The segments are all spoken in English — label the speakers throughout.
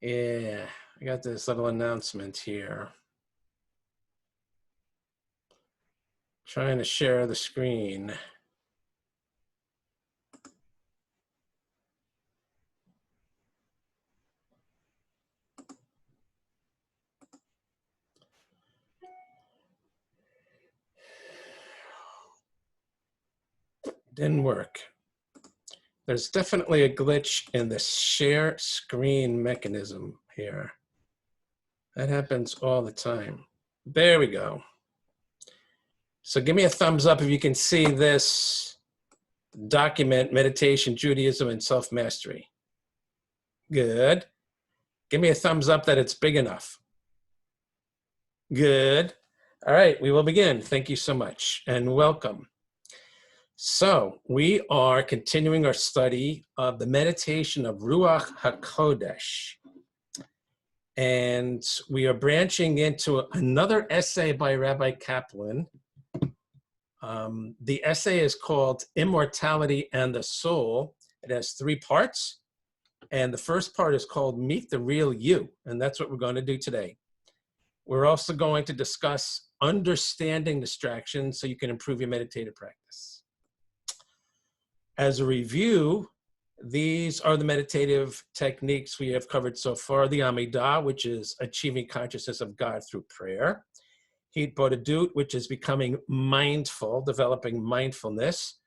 Speaker 1: Yeah, I got this little announcement here. Trying to share the screen. Didn't work. There's definitely a glitch in the share screen mechanism here. That happens all the time. There we go. So give me a thumbs up if you can see this document, Meditation, Judaism, and Self-Mastery. Good. Give me a thumbs up that it's big enough. Good. All right, we will begin. Thank you so much and welcome. So we are continuing our study of the meditation of Ruach HaKodesh. And we are branching into another essay by Rabbi Kaplan. The essay is called Immortality and the Soul. It has 3 parts. And the first part is called Meet the Real You. And that's what we're going to do today. We're also going to discuss understanding distractions so you can improve your meditative practice. As a review, these are the meditative techniques we have covered so far. The Amidah, which is achieving consciousness of God through prayer. Hitbodedut, which is becoming mindful, developing mindfulness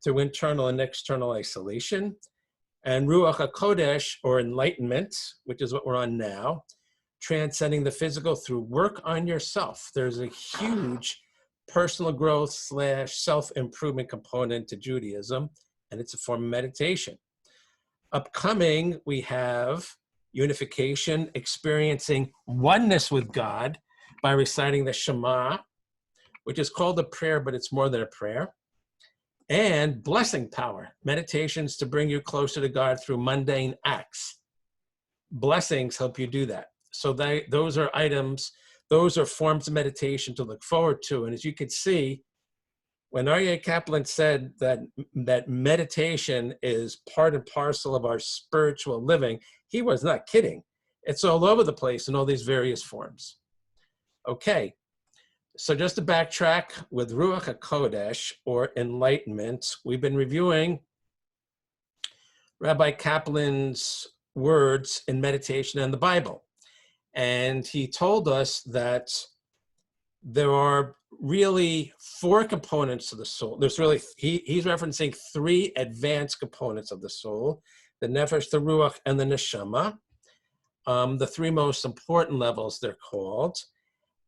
Speaker 1: through internal and external isolation. And Ruach HaKodesh, or Enlightenment, which is what we're on now, transcending the physical through work on yourself. There's a huge personal growth / self-improvement component to Judaism, and it's a form of meditation. Upcoming, we have unification, experiencing oneness with God by reciting the Shema, which is called a prayer, but it's more than a prayer. And blessing power, meditations to bring you closer to God through mundane acts. Blessings help you do that. So those are items, those are forms of meditation to look forward to. And as you can see, when Aryeh Kaplan said that meditation is part and parcel of our spiritual living, he was not kidding. It's all over the place in all these various forms. Okay, so just to backtrack with Ruach HaKodesh, or Enlightenment, we've been reviewing Rabbi Kaplan's words in meditation and the Bible. And he told us that there are really 4 components to the soul. There's really, he's referencing 3 advanced components of the soul: the nefesh, the ruach, and the neshama. The 3 most important levels, they're called.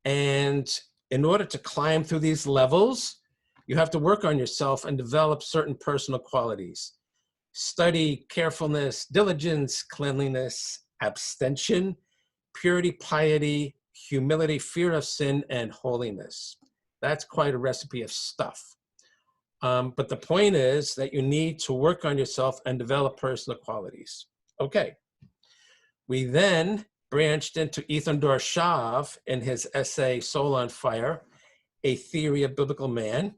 Speaker 1: And in order to climb through these levels, you have to work on yourself and develop certain personal qualities. Study, carefulness, diligence, cleanliness, abstention, purity, piety, humility, fear of sin, and holiness. That's quite a recipe of stuff. But the point is that you need to work on yourself and develop personal qualities. Okay. We then branched into Ethan Dorshav in his essay, Soul on Fire, A Theory of Biblical Man,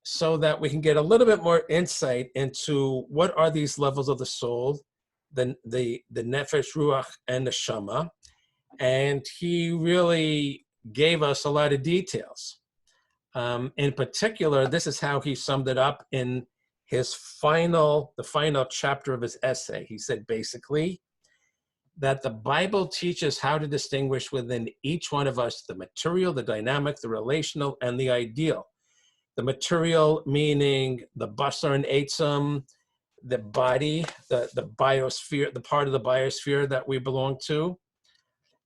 Speaker 1: so that we can get a little bit more insight into what are these levels of the soul, the nefesh, ruach, and neshama. And he really gave us a lot of details. In particular, this is how he summed it up in his the final chapter of his essay. He said basically that the Bible teaches how to distinguish within each one of us the material, the dynamic, the relational, and the ideal. The material meaning the basar and eitzim, the body, the biosphere, the part of the biosphere that we belong to.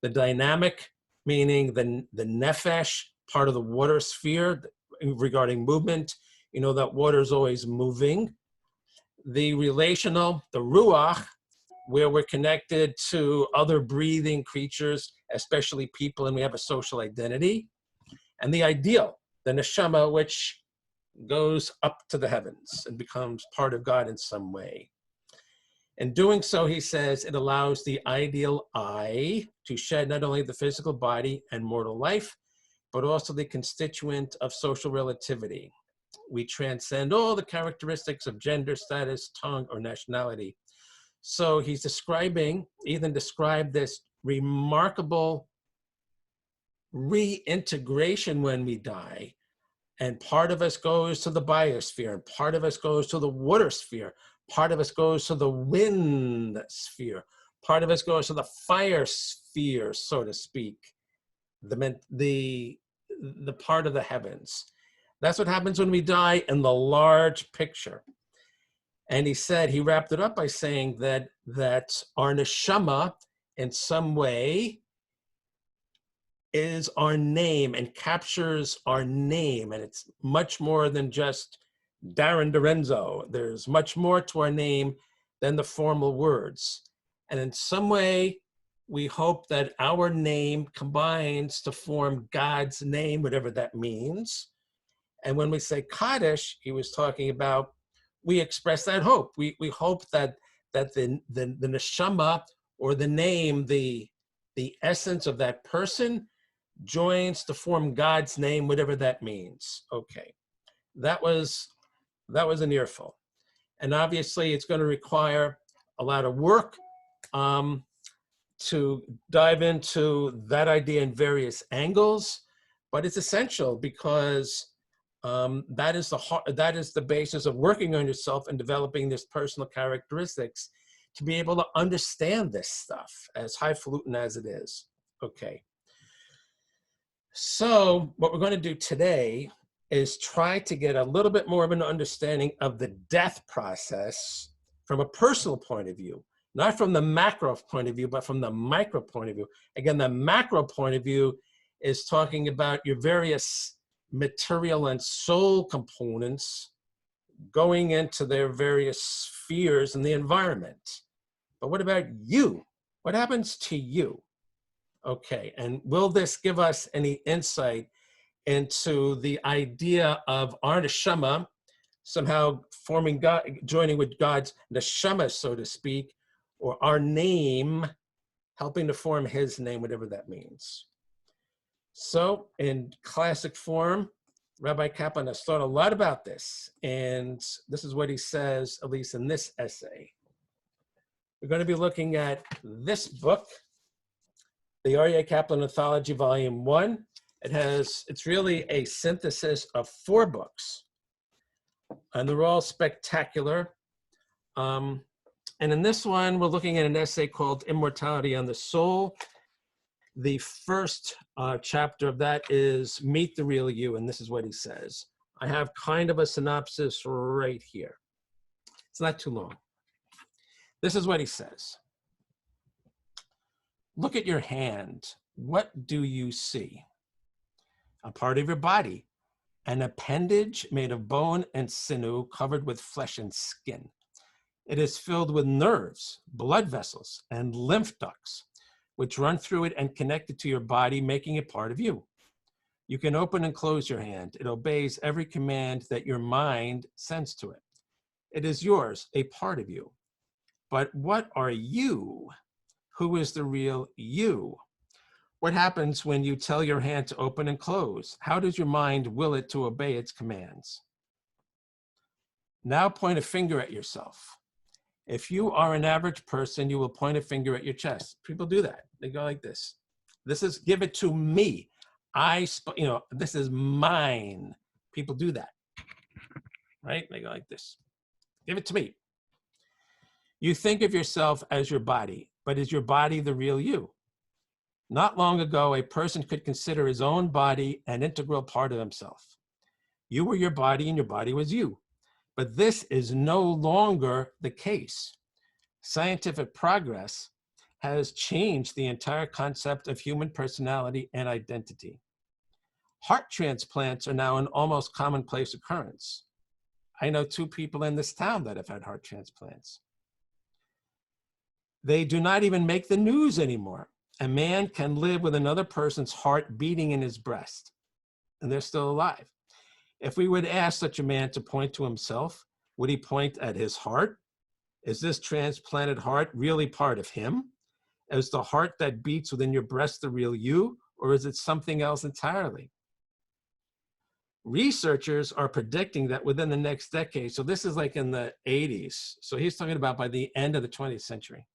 Speaker 1: The dynamic, meaning the nefesh, part of the water sphere regarding movement. You know that water is always moving. The relational, the ruach, where we're connected to other breathing creatures, especially people, and we have a social identity. And the ideal, the neshama, which goes up to the heavens and becomes part of God in some way. In doing so, he says, it allows the ideal I to shed not only the physical body and mortal life, but also the constituent of social relativity. We transcend all the characteristics of gender, status, tongue, or nationality. So he's Ethan described this remarkable reintegration when we die. And part of us goes to the biosphere, and part of us goes to the water sphere, part of us goes to the wind sphere, part of us goes to the fire sphere, so to speak, the part of the heavens. That's what happens when we die in the large picture. And he wrapped it up by saying that our neshama in some way is our name and captures our name. And it's much more than just Darren Dorenzo. There's much more to our name than the formal words. And in some way, we hope that our name combines to form God's name, whatever that means. And when we say Kaddish, he was talking about, we express that hope. We hope that the neshama, or the name, the essence of that person, joins to form God's name, whatever that means. Okay, that was an earful. And obviously it's going to require a lot of work to dive into that idea in various angles, but it's essential because that is the basis of working on yourself and developing this personal characteristics to be able to understand this stuff, as highfalutin as it is. Okay. So what we're going to do today is try to get a little bit more of an understanding of the death process from a personal point of view, not from the macro point of view, but from the micro point of view. Again, the macro point of view is talking about your various material and soul components going into their various spheres in the environment. But what about you? What happens to you? Okay, and will this give us any insight into the idea of our neshama somehow forming God, joining with God's neshama, so to speak, or our name helping to form his name, whatever that means. So in classic form, Rabbi Kaplan has thought a lot about this, and this is what he says, at least in this essay. We're going to be looking at this book, the R.A. Kaplan Anthology, Volume 1. It's really a synthesis of 4 books, and they're all spectacular. And in this one, we're looking at an essay called Immortality on the Soul. The first chapter of that is Meet the Real You, and this is what he says. I have kind of a synopsis right here. It's not too long. This is what he says. Look at your hand. What do you see? A part of your body, an appendage made of bone and sinew covered with flesh and skin. It is filled with nerves, blood vessels, and lymph ducts, which run through it and connect it to your body, making it part of you. You can open and close your hand. It obeys every command that your mind sends to it. It is yours, a part of you. But what are you? Who is the real you? What happens when you tell your hand to open and close? How does your mind will it to obey its commands? Now point a finger at yourself. If you are an average person, you will point a finger at your chest. People do that. They go like this. This is, give it to me. This is mine. People do that, right? They go like this. Give it to me. You think of yourself as your body, but is your body the real you? Not long ago, a person could consider his own body an integral part of himself. You were your body and your body was you. But this is no longer the case. Scientific progress has changed the entire concept of human personality and identity. Heart transplants are now an almost commonplace occurrence. I know 2 people in this town that have had heart transplants. They do not even make the news anymore. A man can live with another person's heart beating in his breast, and they're still alive. If we would ask such a man to point to himself, would he point at his heart? Is this transplanted heart really part of him? Is the heart that beats within your breast the real you, or is it something else entirely? Researchers are predicting that within the next decade, so this is like in the 80s, so he's talking about by the end of the 20th century,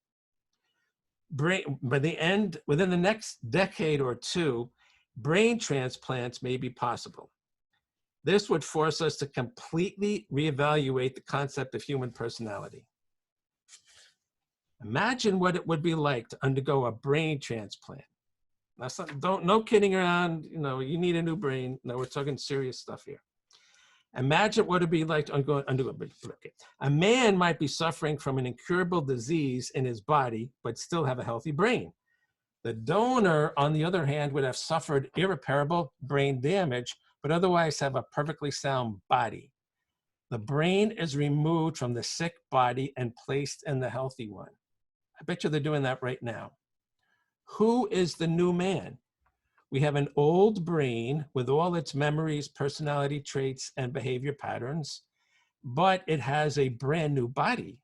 Speaker 1: within the next decade or two, brain transplants may be possible. This would force us to completely reevaluate the concept of human personality. Imagine what it would be like to undergo a brain transplant. No kidding around, you need a new brain. No, we're talking serious stuff here. Imagine what it'd be like to undergo a brain. A man might be suffering from an incurable disease in his body, but still have a healthy brain. The donor, on the other hand, would have suffered irreparable brain damage, but otherwise have a perfectly sound body. The brain is removed from the sick body and placed in the healthy one. I bet you they're doing that right now. Who is the new man? We have an old brain with all its memories, personality traits, and behavior patterns, but it has a brand new body.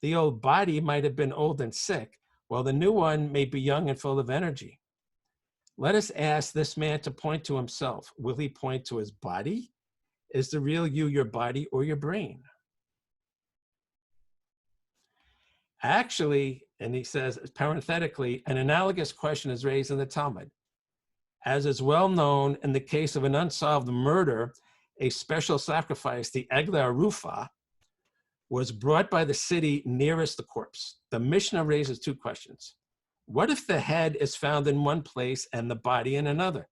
Speaker 1: The old body might have been old and sick, while the new one may be young and full of energy. Let us ask this man to point to himself. Will he point to his body? Is the real you your body or your brain? Actually, and he says parenthetically, an analogous question is raised in the Talmud. As is well known, in the case of an unsolved murder, a special sacrifice, the Egla Arufa, was brought by the city nearest the corpse. The Mishnah raises two questions. What if the head is found in one place and the body in another?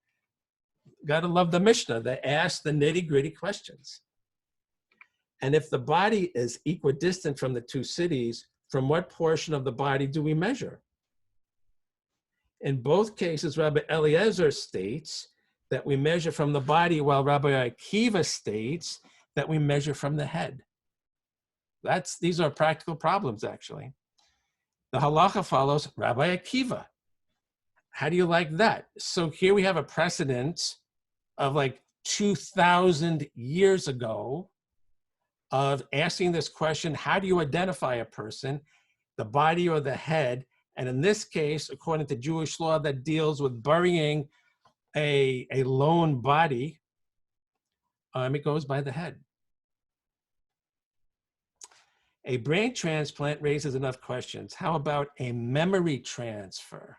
Speaker 1: Gotta love the Mishnah. They ask the nitty-gritty questions. And if the body is equidistant from the two cities, from what portion of the body do we measure? In both cases, Rabbi Eliezer states that we measure from the body, while Rabbi Akiva states that we measure from the head. These are practical problems, actually. The halacha follows Rabbi Akiva. How do you like that? So here we have a precedent of like 2,000 years ago of asking this question, how do you identify a person, the body or the head? And in this case, according to Jewish law that deals with burying a lone body, it goes by the head. A brain transplant raises enough questions. How about a memory transfer?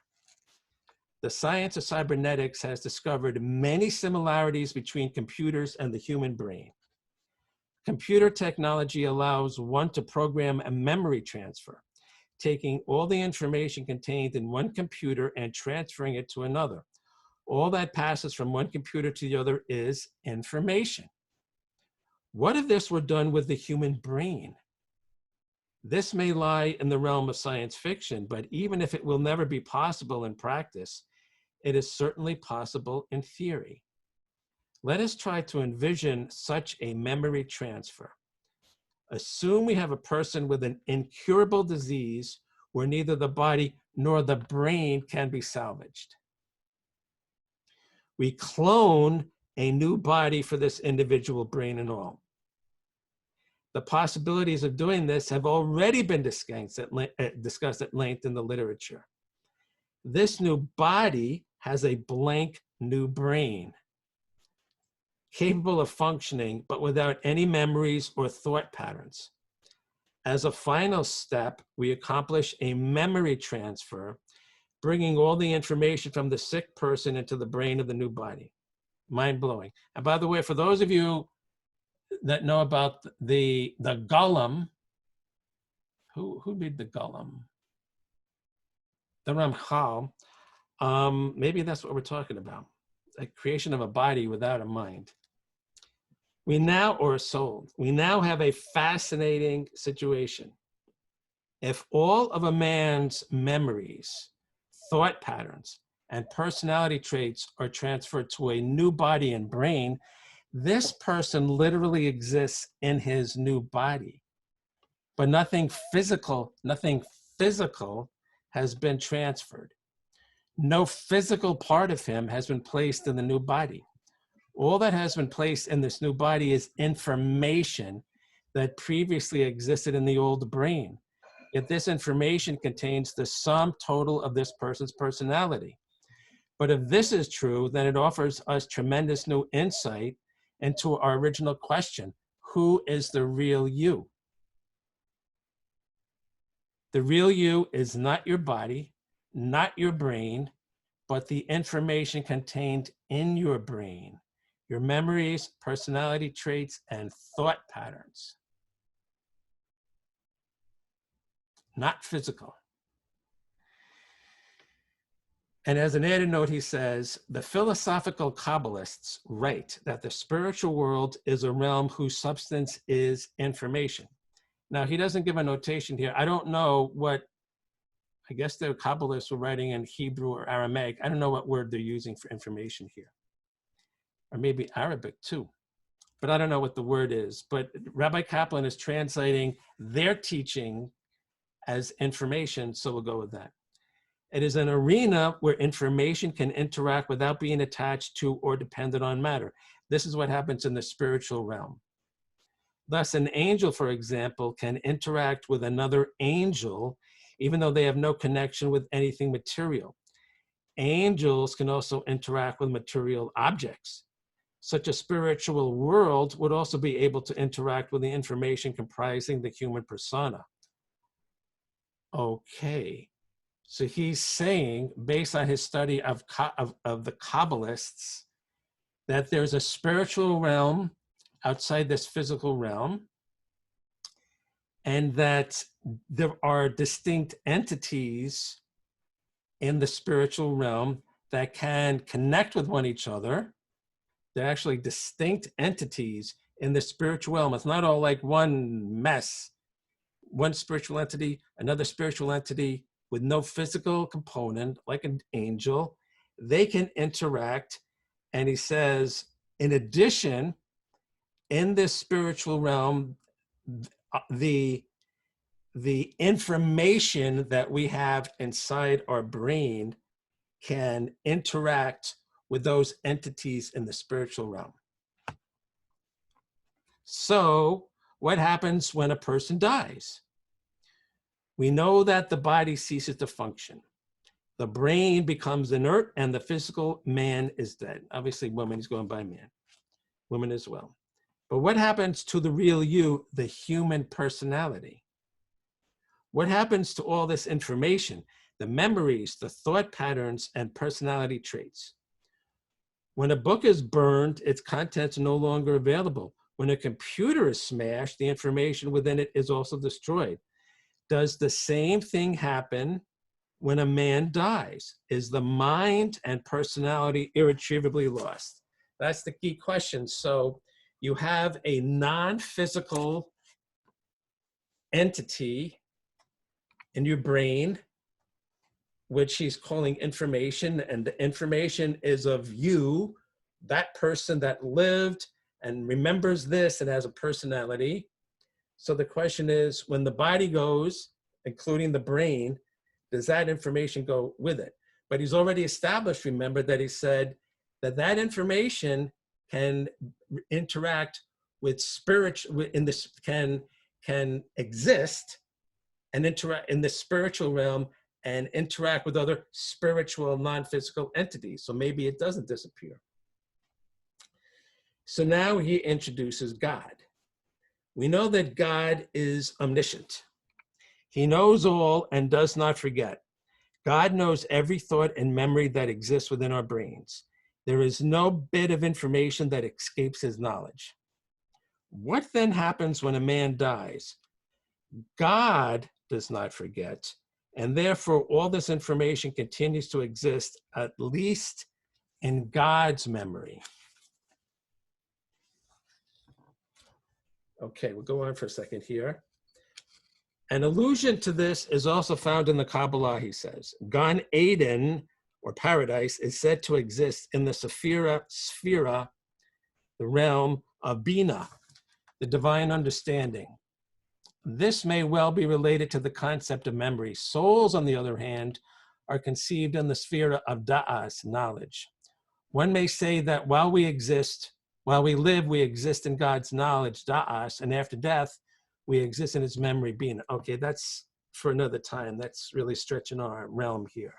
Speaker 1: The science of cybernetics has discovered many similarities between computers and the human brain. Computer technology allows one to program a memory transfer, taking all the information contained in one computer and transferring it to another. All that passes from one computer to the other is information. What if this were done with the human brain? This may lie in the realm of science fiction, but even if it will never be possible in practice, it is certainly possible in theory. Let us try to envision such a memory transfer. Assume we have a person with an incurable disease where neither the body nor the brain can be salvaged. We clone a new body for this individual, brain and all. The possibilities of doing this have already been discussed at length in the literature. This new body has a blank new brain, capable of functioning, but without any memories or thought patterns. As a final step, we accomplish a memory transfer, bringing all the information from the sick person into the brain of the new body. Mind-blowing. And by the way, for those of you that know about the Golem, who made the Golem? The Ramchal. Maybe that's what we're talking about. A creation of a body without a mind. Or a soul. We now have a fascinating situation. If all of a man's memories, thought patterns, and personality traits are transferred to a new body and brain, this person literally exists in his new body. But nothing physical has been transferred. No physical part of him has been placed in the new body. All that has been placed in this new body is information that previously existed in the old brain. Yet this information contains the sum total of this person's personality. But if this is true, then it offers us tremendous new insight into our original question: who is the real you? The real you is not your body, not your brain, but the information contained in your brain, your memories, personality traits, and thought patterns. Not physical. And as an added note, he says, the philosophical Kabbalists write that the spiritual world is a realm whose substance is information. Now, he doesn't give a notation here. I don't know what, I guess the Kabbalists were writing in Hebrew or Aramaic. I don't know what word they're using for information here. Or maybe Arabic too. But I don't know what the word is. But Rabbi Kaplan is translating their teaching as information, so we'll go with that. It is an arena where information can interact without being attached to or dependent on matter. This is what happens in the spiritual realm. Thus, an angel, for example, can interact with another angel, even though they have no connection with anything material. Angels can also interact with material objects. Such a spiritual world would also be able to interact with the information comprising the human persona. Okay. So he's saying, based on his study of the Kabbalists, that there's a spiritual realm outside this physical realm, and that there are distinct entities in the spiritual realm that can connect with one each other. They're actually distinct entities in the spiritual realm. It's not all like one mess. One spiritual entity, another spiritual entity, with no physical component, like an angel. They can interact. And he says, in addition, in this spiritual realm, the information that we have inside our brain can interact with those entities in the spiritual realm. So what happens when a person dies? We know that the body ceases to function. The brain becomes inert and the physical man is dead. Obviously, woman is going by man, woman as well. But what happens to the real you, the human personality? What happens to all this information, the memories, the thought patterns, and personality traits? When a book is burned, its contents are no longer available. When a computer is smashed, the information within it is also destroyed. Does the same thing happen when a man dies? Is the mind and personality irretrievably lost? That's the key question. So you have a non-physical entity in your brain, which he's calling information, and the information is of you, that person that lived and remembers this and has a personality. So the question is, when the body goes, including the brain, does that information go with it? But he's already established, remember, that he said that that information can interact with can exist and interact in the spiritual realm and interact with other spiritual, non-physical entities. So maybe it doesn't disappear. So now he introduces God. We know that God is omniscient. He knows all and does not forget. God knows every thought and memory that exists within our brains. There is no bit of information that escapes his knowledge. What then happens when a man dies? God does not forget, and therefore all this information continues to exist, at least in God's memory. Okay, we'll go on for a second here. An allusion to this is also found in the Kabbalah, he says. Gan Eden, or paradise, is said to exist in the Sephira, the realm of Bina, the divine understanding. This may well be related to the concept of memory. Souls, on the other hand, are conceived in the sphere of da'as, knowledge. One may say that while we live, we exist in God's knowledge, da'as, and after death, we exist in his memory, being. Okay, that's for another time. That's really stretching our realm here.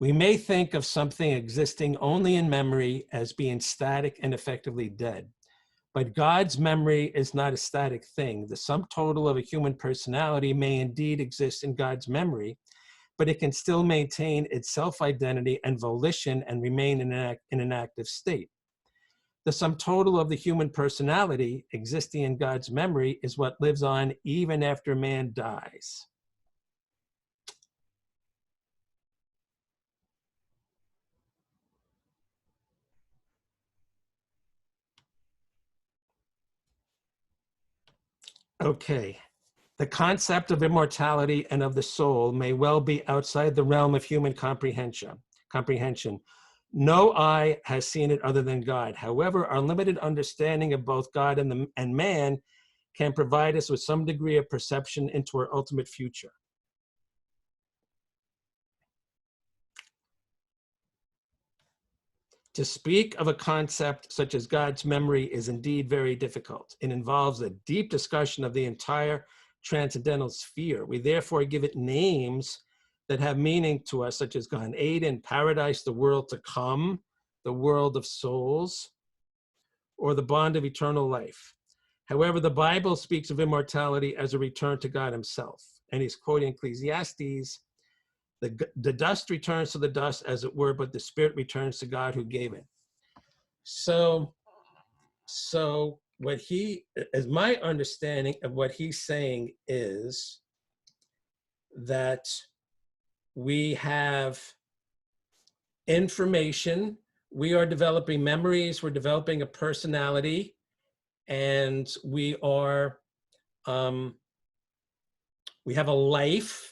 Speaker 1: We may think of something existing only in memory as being static and effectively dead. But God's memory is not a static thing. The sum total of a human personality may indeed exist in God's memory, but it can still maintain its self-identity and volition and remain in an active state. The sum total of the human personality existing in God's memory is what lives on even after man dies. Okay. The concept of immortality and of the soul may well be outside the realm of human comprehension. No eye has seen it other than God. However, our limited understanding of both God and man can provide us with some degree of perception into our ultimate future. To speak of a concept such as God's memory is indeed very difficult. It involves a deep discussion of the entire transcendental sphere. We therefore give it names that have meaning to us, such as Gan Eden, paradise, the world to come, the world of souls, or the bond of eternal life. However, the Bible speaks of immortality as a return to God himself. And he's quoting Ecclesiastes, the dust returns to the dust, as it were, but the spirit returns to God who gave it. So what he, as my understanding of what he's saying is that we have information, we are developing memories, we're developing a personality, and we are, we have a life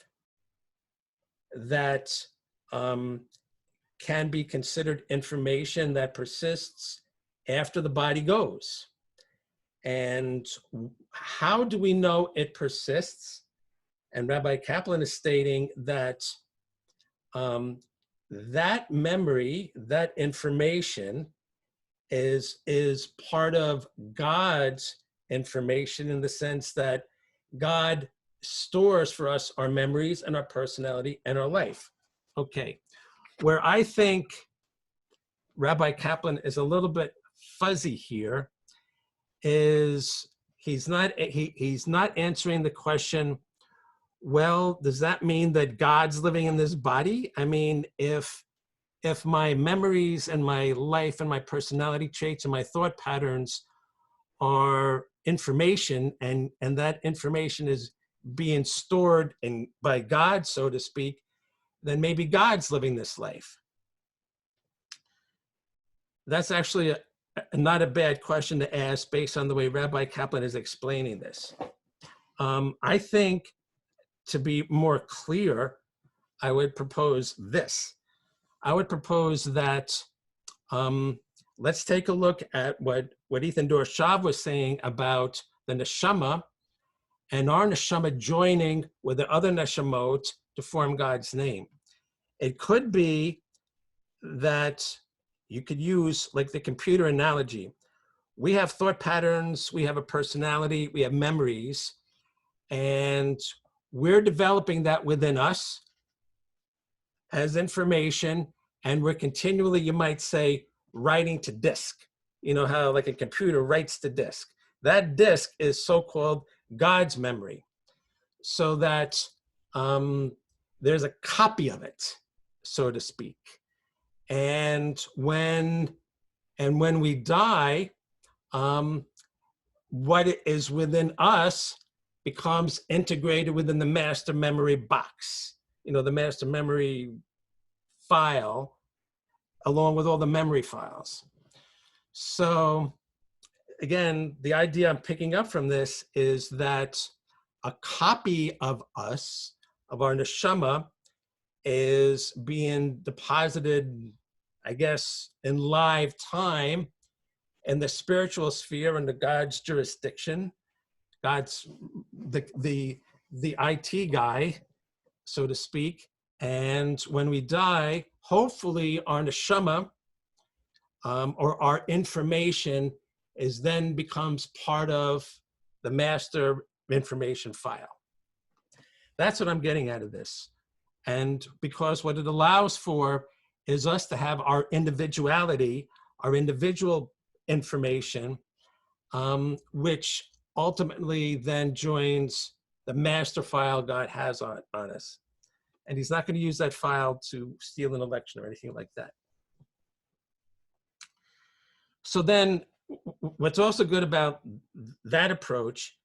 Speaker 1: that can be considered information that persists after the body goes. And how do we know it persists? And Rabbi Kaplan is stating that that memory, that information is part of God's information, in the sense that God stores for us our memories and our personality and our life. Okay, where I think Rabbi Kaplan is a little bit fuzzy here is he's not answering the question, well, does that mean that God's living in this body? I mean, if my memories and my life and my personality traits and my thought patterns are information, and that information is being stored by God, so to speak, then maybe God's living this life. That's actually not a bad question to ask based on the way Rabbi Kaplan is explaining this. I think, to be more clear, I would propose this. I would propose that let's take a look at what Ethan Dorshav was saying about the Neshama and our Neshama joining with the other Neshamot to form God's name. It could be that you could use, like the computer analogy. We have thought patterns, we have a personality, we have memories, and we're developing that within us as information, and we're continually, you might say, writing to disk. You know how like a computer writes to disk. That disk is so-called God's memory, so that there's a copy of it, so to speak. And when we die, what is within us becomes integrated within the master memory box, you know, the master memory file, along with all the memory files. So again, the idea I'm picking up from this is that a copy of us, of our neshama, is being deposited, I guess, in live time in the spiritual sphere under God's jurisdiction. God's the IT guy, so to speak. And when we die, hopefully our neshama or our information then becomes part of the master information file. That's what I'm getting out of this. And because what it allows for is us to have our individuality, our individual information, which ultimately then joins the master file God has on us. And he's not going to use that file to steal an election or anything like that. So then what's also good about that approach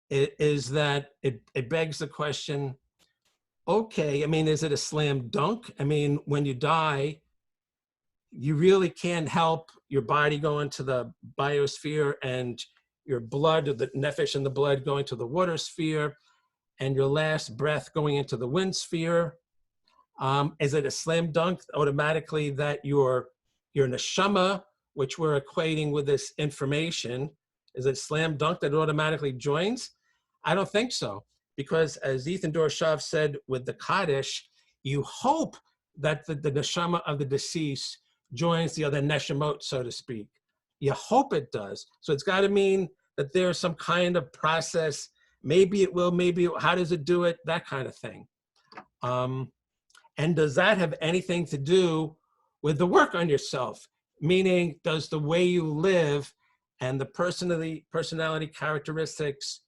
Speaker 1: is that it begs the question, okay, I mean, is it a slam dunk? I mean, when you die, you really can't help your body go into the biosphere and your blood, or the nephesh in the blood going to the water sphere, and your last breath going into the wind sphere. Is it a slam dunk automatically that your neshama, which we're equating with this information, is it slam dunk that it automatically joins? I don't think so, because as Ethan Dorshav said with the Kaddish, you hope that the neshama of the deceased joins the other neshamot, so to speak. You hope it does. So it's got to mean that there's some kind of process. Maybe it will, maybe how does it do it? That kind of thing. And does that have anything to do with the work on yourself? Meaning, does the way you live and the personality characteristics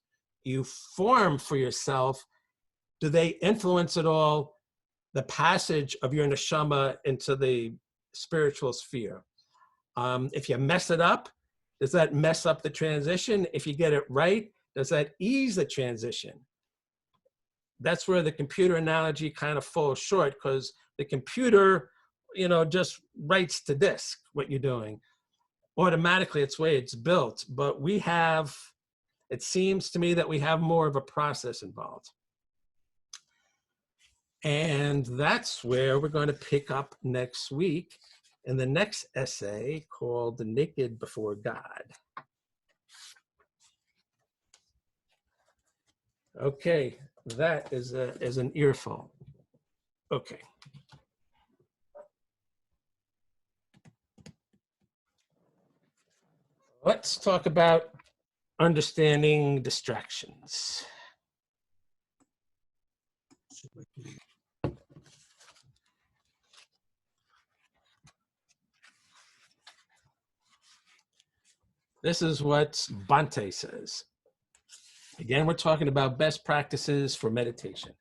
Speaker 1: you form for yourself, do they influence at all the passage of your neshama into the spiritual sphere? If you mess it up, does that mess up the transition? If you get it right, does that ease the transition? That's where the computer analogy kind of falls short, because the computer, just writes to disk what you're doing. Automatically, it's the way it's built. But it seems to me that we have more of a process involved. And that's where we're going to pick up next week in the next essay called The Naked Before God. Okay, that is an earful. Okay. Let's talk about understanding distractions. This is what Bhante says. Again, we're talking about best practices for meditation.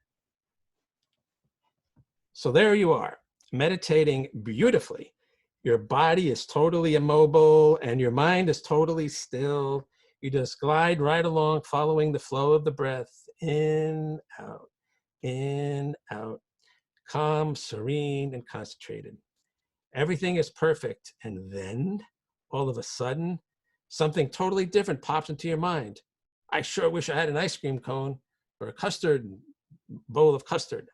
Speaker 1: So there you are, meditating beautifully. Your body is totally immobile and your mind is totally still. You just glide right along, following the flow of the breath, in, out, calm, serene, and concentrated. Everything is perfect. And then, all of a sudden, something totally different pops into your mind. I sure wish I had an ice cream cone or a bowl of custard.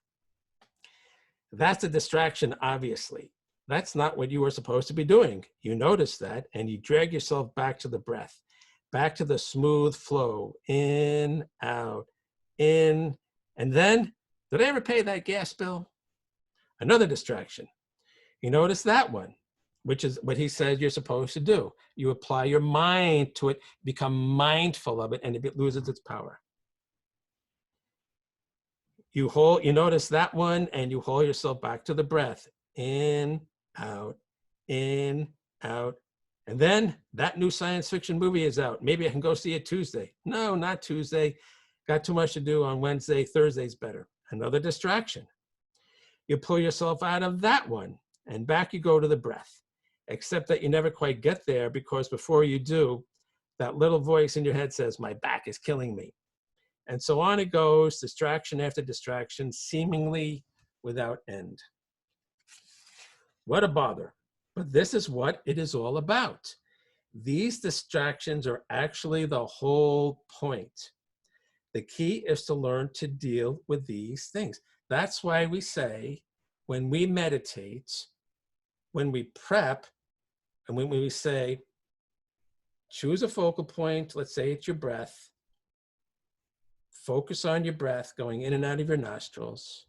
Speaker 1: That's a distraction, obviously. That's not what you were supposed to be doing. You notice that, and you drag yourself back to the breath, back to the smooth flow, in, out, in. And then, did I ever pay that gas bill? Another distraction. You notice that one, which is what he says you're supposed to do. You apply your mind to it, become mindful of it, and it loses its power. You notice that one, and you hold yourself back to the breath, in, out, and then that new science fiction movie is out. Maybe I can go see it Tuesday. No, not Tuesday. Got too much to do on Wednesday. Thursday's better. Another distraction. You pull yourself out of that one, and back you go to the breath, except that you never quite get there, because before you do, that little voice in your head says, my back is killing me. And so on it goes, distraction after distraction, seemingly without end. What a bother. But this is what it is all about. These distractions are actually the whole point. The key is to learn to deal with these things. That's why we say, when we meditate, when we prep, and when we say, choose a focal point, let's say it's your breath, focus on your breath going in and out of your nostrils.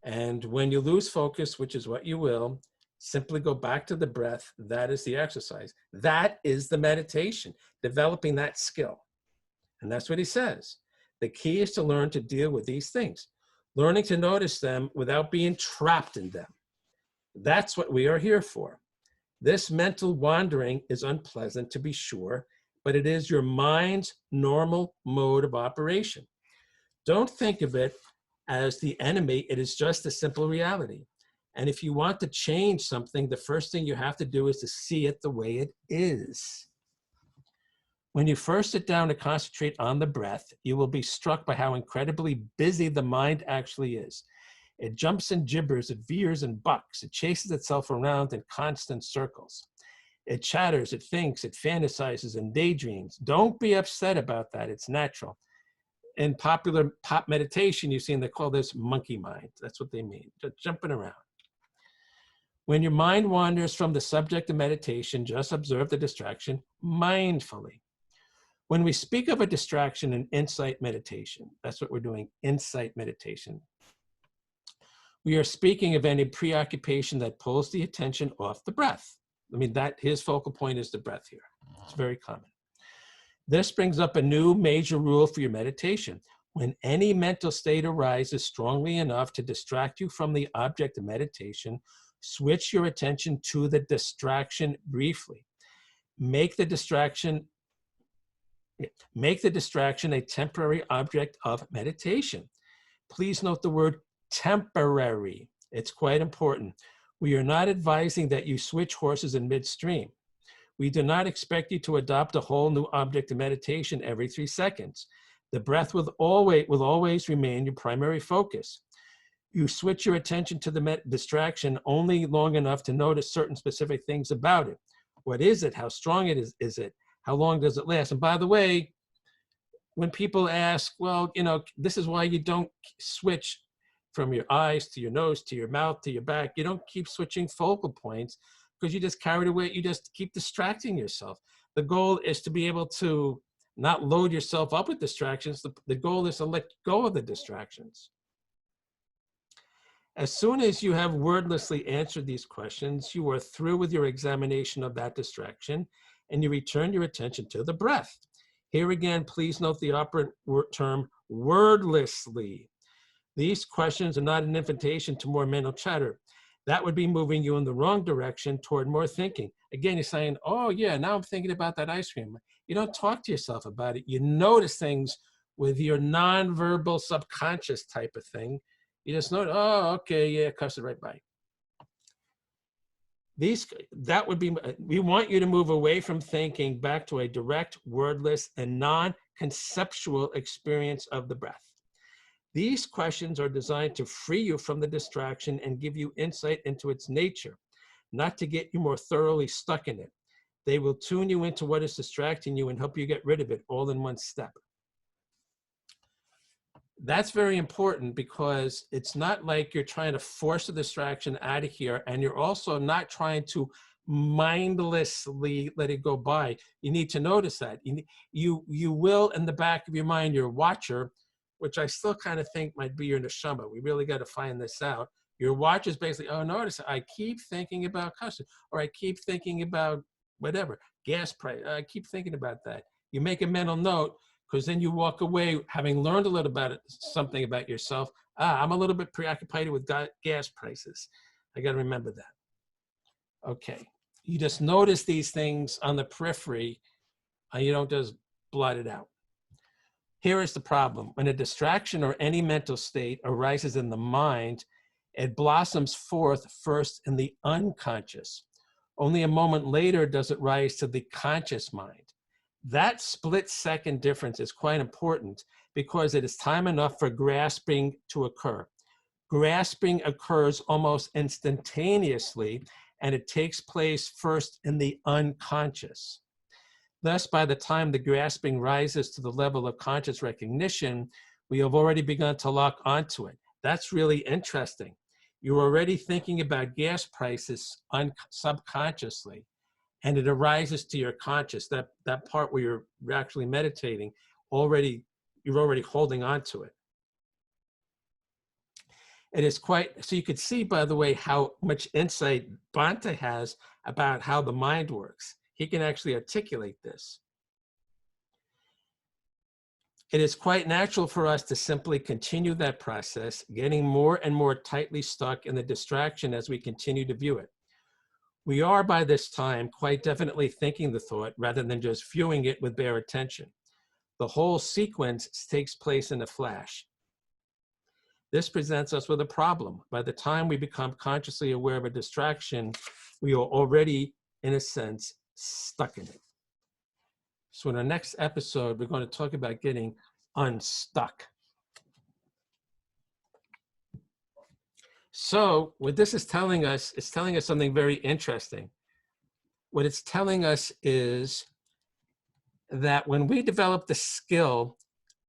Speaker 1: And when you lose focus, which is what you will, simply go back to the breath. That is the exercise. That is the meditation, developing that skill. And that's what he says. The key is to learn to deal with these things. learning to notice them without being trapped in them. That's what we are here for. This mental wandering is unpleasant, to be sure, but it is your mind's normal mode of operation. Don't think of it as the enemy. It is just a simple reality. And if you want to change something, the first thing you have to do is to see it the way it is. When you first sit down to concentrate on the breath, you will be struck by how incredibly busy the mind actually is. It jumps and gibbers, it veers and bucks, it chases itself around in constant circles. It chatters, it thinks, it fantasizes and daydreams. Don't be upset about that, it's natural. In popular pop meditation, you've seen they call this monkey mind. That's what they mean, just jumping around. When your mind wanders from the subject of meditation, just observe the distraction mindfully. When we speak of a distraction in insight meditation, that's what we're doing, insight meditation. We are speaking of any preoccupation that pulls the attention off the breath. I mean, that his focal point is the breath here. It's very common. This brings up a new major rule for your meditation. When any mental state arises strongly enough to distract you from the object of meditation, switch your attention to the distraction briefly. Make the distraction a temporary object of meditation. Please note the word temporary. It's quite important. We are not advising that you switch horses in midstream. We do not expect you to adopt a whole new object of meditation every 3 seconds. The breath will always remain your primary focus. You switch your attention to the distraction only long enough to notice certain specific things about it. What is it? How strong it is it? How long does it last? And by the way, when people ask, well, this is why you don't switch from your eyes to your nose to your mouth to your back. You don't keep switching focal points because you just carried away. You just keep distracting yourself. The goal is to be able to not load yourself up with distractions. The goal is to let go of the distractions. As soon as you have wordlessly answered these questions, you are through with your examination of that distraction and you return your attention to the breath. Here again, please note the operant term wordlessly. These questions are not an invitation to more mental chatter. That would be moving you in the wrong direction toward more thinking. Again, you're saying, oh yeah, now I'm thinking about that ice cream. You don't talk to yourself about it. You notice things with your nonverbal subconscious type of thing. You just notice, oh, okay, yeah, cuss it right by. We want you to move away from thinking back to a direct, wordless, and non-conceptual experience of the breath. These questions are designed to free you from the distraction and give you insight into its nature, not to get you more thoroughly stuck in it. They will tune you into what is distracting you and help you get rid of it all in one step. That's very important because it's not like you're trying to force the distraction out of here, and you're also not trying to mindlessly let it go by. You need to notice that. You will, in the back of your mind, your watcher, which I still kind of think might be your Neshama. We really got to find this out. Your watch is basically, oh, notice I keep thinking about custom, or I keep thinking about whatever, gas price. I keep thinking about that. You make a mental note, because then you walk away having learned a little something about yourself. I'm a little bit preoccupied with gas prices. I got to remember that. Okay. You just notice these things on the periphery, and you don't just blot it out. Here is the problem. When a distraction or any mental state arises in the mind, it blossoms forth first in the unconscious. Only a moment later does it rise to the conscious mind. That split-second difference is quite important because it is time enough for grasping to occur. Grasping occurs almost instantaneously, and it takes place first in the unconscious. Thus, by the time the grasping rises to the level of conscious recognition, we have already begun to lock onto it. That's really interesting. You're already thinking about gas prices subconsciously, and it arises to your conscious, that part where you're actually meditating, you're already holding on to it. It is quite, so you could see, by the way, how much insight Bhante has about how the mind works. He can actually articulate this. It is quite natural for us to simply continue that process, getting more and more tightly stuck in the distraction as we continue to view it. We are by this time quite definitely thinking the thought rather than just viewing it with bare attention. The whole sequence takes place in a flash. This presents us with a problem. By the time we become consciously aware of a distraction, we are already, in a sense, stuck in it. So in our next episode, we're going to talk about getting unstuck. So what this is telling us, it's telling us something very interesting. What it's telling us is that when we develop the skill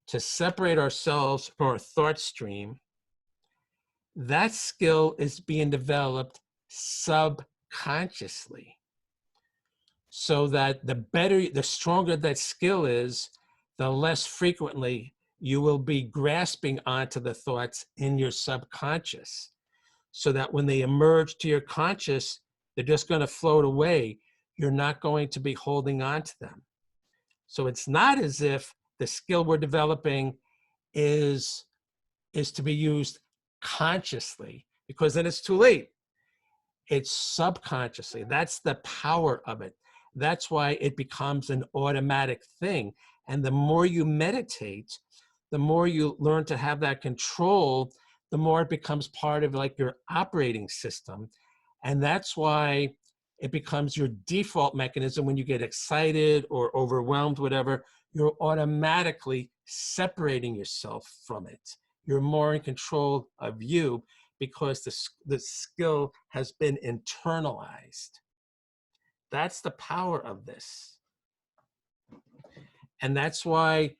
Speaker 1: to separate ourselves from our thought stream, that skill is being developed subconsciously. So that the stronger that skill is, the less frequently you will be grasping onto the thoughts in your subconscious. So that when they emerge to your conscious, they're just going to float away. You're not going to be holding on to them. So it's not as if the skill we're developing is to be used consciously, because then it's too late. It's subconsciously. That's the power of it. That's why it becomes an automatic thing. And the more you meditate, the more you learn to have that control, the more it becomes part of like your operating system. And that's why it becomes your default mechanism when you get excited or overwhelmed, whatever, you're automatically separating yourself from it. You're more in control of you because the skill has been internalized. That's the power of this. And that's why,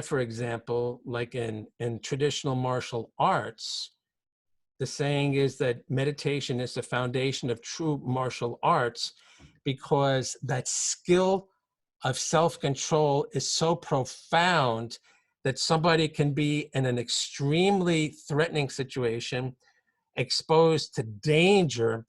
Speaker 1: for example, like in traditional martial arts, the saying is that meditation is the foundation of true martial arts, because that skill of self-control is so profound that somebody can be in an extremely threatening situation, exposed to danger,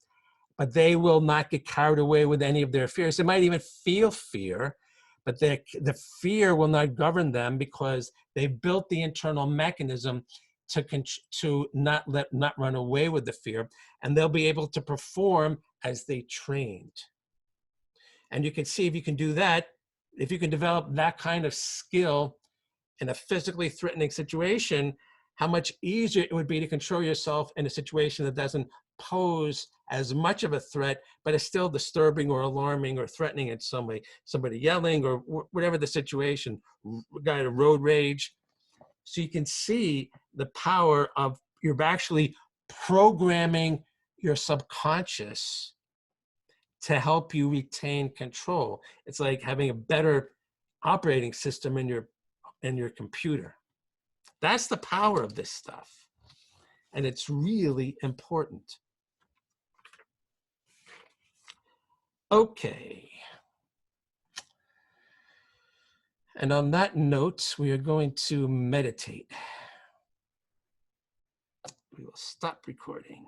Speaker 1: but they will not get carried away with any of their fears. They might even feel fear, but the fear will not govern them because they built the internal mechanism to not run away with the fear, and they'll be able to perform as they trained. And you can see if you can do that, if you can develop that kind of skill in a physically threatening situation, how much easier it would be to control yourself in a situation that doesn't pose as much of a threat, but is still disturbing or alarming or threatening in some way, somebody yelling or whatever the situation, guy to road rage. So you can see the power of, you're actually programming your subconscious to help you retain control. It's like having a better operating system in your computer. That's the power of this stuff. And it's really important. Okay. And on that note, we are going to meditate. We will stop recording.